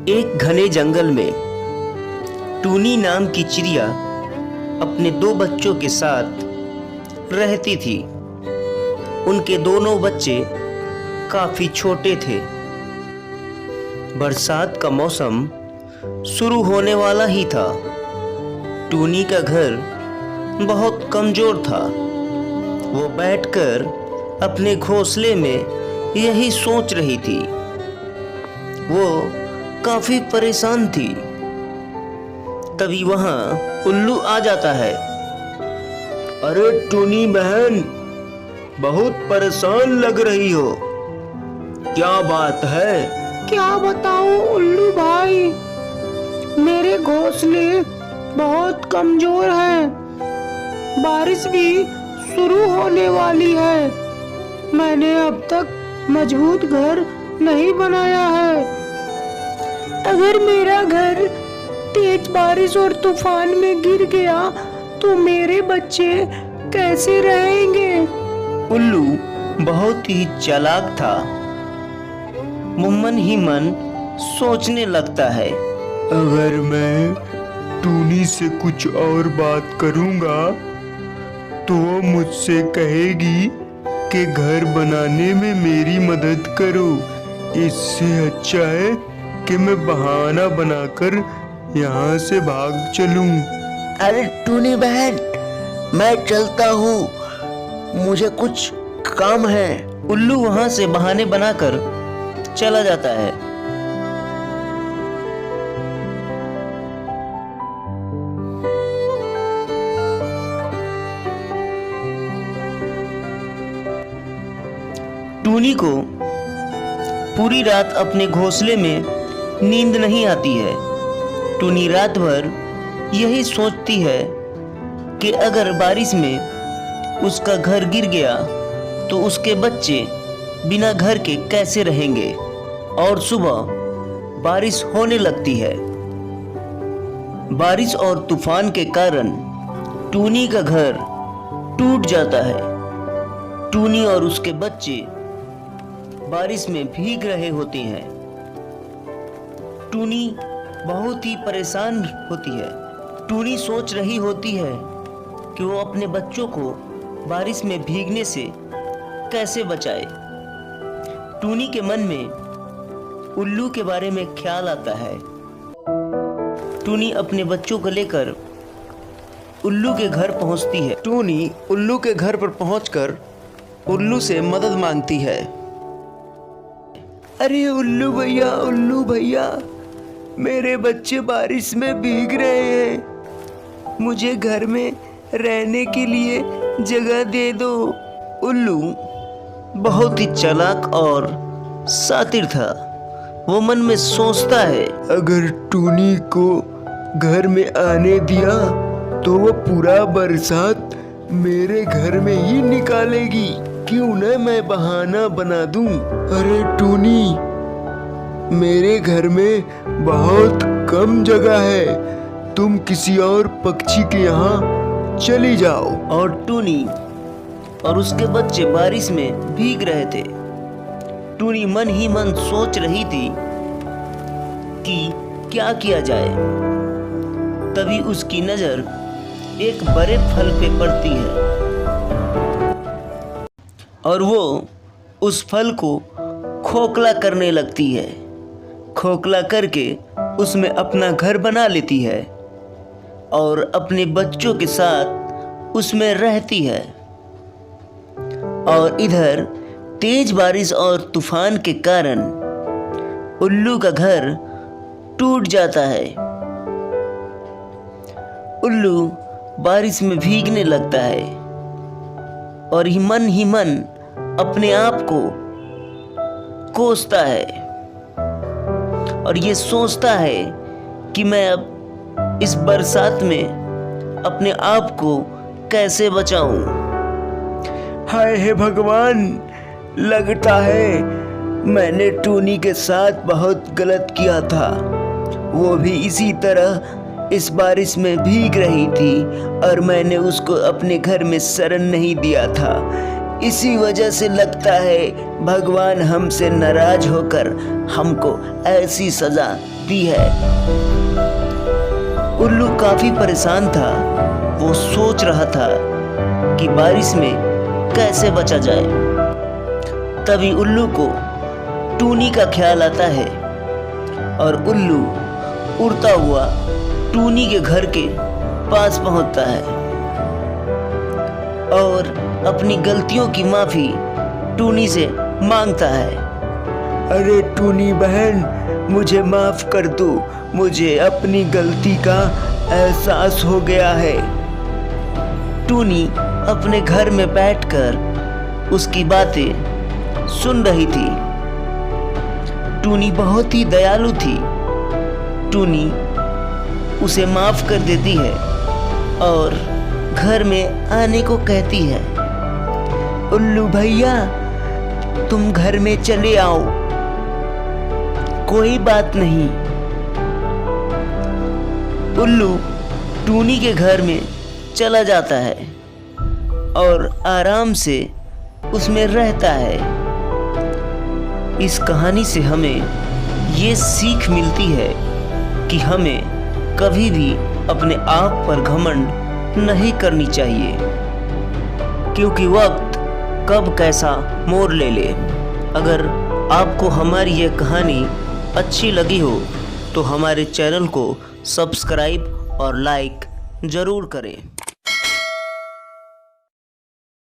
एक घने जंगल में टूनी नाम की चिड़िया अपने 2 बच्चों के साथ रहती थी। उनके दोनों बच्चे काफी छोटे थे। बरसात का मौसम शुरू होने वाला ही था। टूनी का घर बहुत कमजोर था। वो बैठकर अपने घोंसले में यही सोच रही थी। वो काफी परेशान थी। तभी वहां उल्लू आ जाता है। अरे टूनी बहन, बहुत परेशान लग रही हो, क्या बात है? क्या बताऊं उल्लू भाई, मेरे घोंसले बहुत कमजोर हैं। बारिश भी शुरू होने वाली है। मैंने अब तक मजबूत घर नहीं बनाया है। अगर मेरा घर तेज बारिश और तूफान में गिर गया तो मेरे बच्चे कैसे रहेंगे? उल्लू बहुत ही चालाक था। वो मन ही मन सोचने लगता है, अगर मैं टूनी से कुछ और बात करूंगा तो वो मुझसे कहेगी कि घर बनाने में मेरी मदद करो। इससे अच्छा है कि मैं बहाना बनाकर यहाँ से भाग चलूं। अरे टूनी बहन, मैं चलता हूँ, मुझे कुछ काम है। उल्लू वहां से बहाने बनाकर चला जाता है। टूनी को पूरी रात अपने घोंसले में नींद नहीं आती है। टूनी रात भर यही सोचती है कि अगर बारिश में उसका घर गिर गया तो उसके बच्चे बिना घर के कैसे रहेंगे। और सुबह बारिश होने लगती है। बारिश और तूफान के कारण टूनी का घर टूट जाता है। टूनी और उसके बच्चे बारिश में भीग रहे होते हैं। टूनी बहुत ही परेशान होती है। टूनी सोच रही होती है कि वो अपने बच्चों को बारिश में भीगने से कैसे बचाए। टूनी के मन में उल्लू के बारे में ख्याल आता है। टूनी अपने बच्चों को लेकर उल्लू के घर पहुंचती है। टूनी उल्लू के घर पर पहुंचकर उल्लू से मदद मांगती है। अरे उल्लू भैया, मेरे बच्चे बारिश में भीग रहे हैं। मुझे घर में रहने के लिए जगह दे दो। उल्लू बहुत ही चालाक और शातिर था। वो मन में सोचता है, अगर टूनी को घर में आने दिया तो वो पूरा बरसात मेरे घर में ही निकालेगी। क्यों न मैं बहाना बना दूं। अरे टूनी, मेरे घर में बहुत कम जगह है, तुम किसी और पक्षी के यहाँ चली जाओ। और टूनी और उसके बच्चे बारिश में भीग रहे थे। टूनी मन ही मन सोच रही थी कि क्या किया जाए। तभी उसकी नजर एक बड़े फल पे पड़ती है और वो उस फल को खोखला करने लगती है। खोखला करके उसमें अपना घर बना लेती है और अपने बच्चों के साथ उसमें रहती है। और इधर तेज बारिश और तूफान के कारण उल्लू का घर टूट जाता है। उल्लू बारिश में भीगने लगता है और ही मन अपने आप को कोसता है और ये सोचता है कि मैं अब इस बरसात में अपने आप को कैसे बचाऊं। हाय हे भगवान, लगता है मैंने टूनी के साथ बहुत गलत किया था। वो भी इसी तरह इस बारिश में भीग रही थी और मैंने उसको अपने घर में शरण नहीं दिया था। इसी वजह से लगता है भगवान हमसे नाराज होकर हमको ऐसी सजा दी है। उल्लू काफी परेशान था। वो सोच रहा था कि बारिश में कैसे बचा जाए। तभी उल्लू को टूनी का ख्याल आता है और उल्लू उड़ता हुआ टूनी के घर के पास पहुंचता है और अपनी गलतियों की माफी टूनी से मांगता है। अरे टूनी बहन, मुझे माफ कर दो, मुझे अपनी गलती का एहसास हो गया है। टूनी अपने घर में बैठकर उसकी बातें सुन रही थी। टूनी बहुत ही दयालु थी। टूनी उसे माफ कर देती है और घर में आने को कहती है। उल्लू भैया, तुम घर में चले आओ, कोई बात नहीं। उल्लू टूनी के घर में चला जाता है और आराम से उसमें रहता है। इस कहानी से हमें ये सीख मिलती है कि हमें कभी भी अपने आप पर घमंड नहीं करनी चाहिए, क्योंकि वक्त कब कैसा मोड़ ले ले। अगर आपको हमारी ये कहानी अच्छी लगी हो तो हमारे चैनल को सब्सक्राइब और लाइक ज़रूर करें।